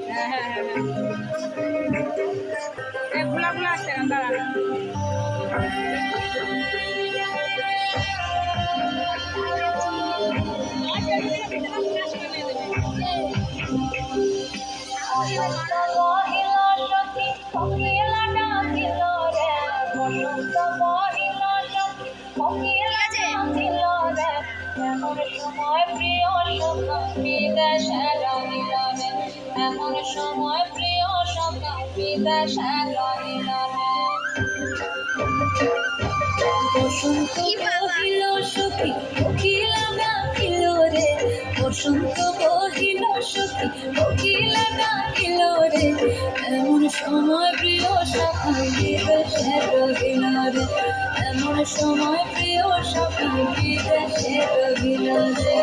হ্যাঁ হ্যাঁ হ্যাঁ হ্যাঁ খোলা খোলা আসছে গান দাঁড়া সময় প্রিয় বিদেশে রহিলারে এমন সময় প্রিয় স্বপ্ন বিদেশে রহিলারে বসন্ত কহিল সখী কোকিলা ডাকিল রে বসন্ত কহিল সখী কোকিলা ডাকিল রে এমন সময় প্রিয় সখী বিদেশে রহিল রে এমন সময় প্রিয় সখী বিদেশে রহিল রে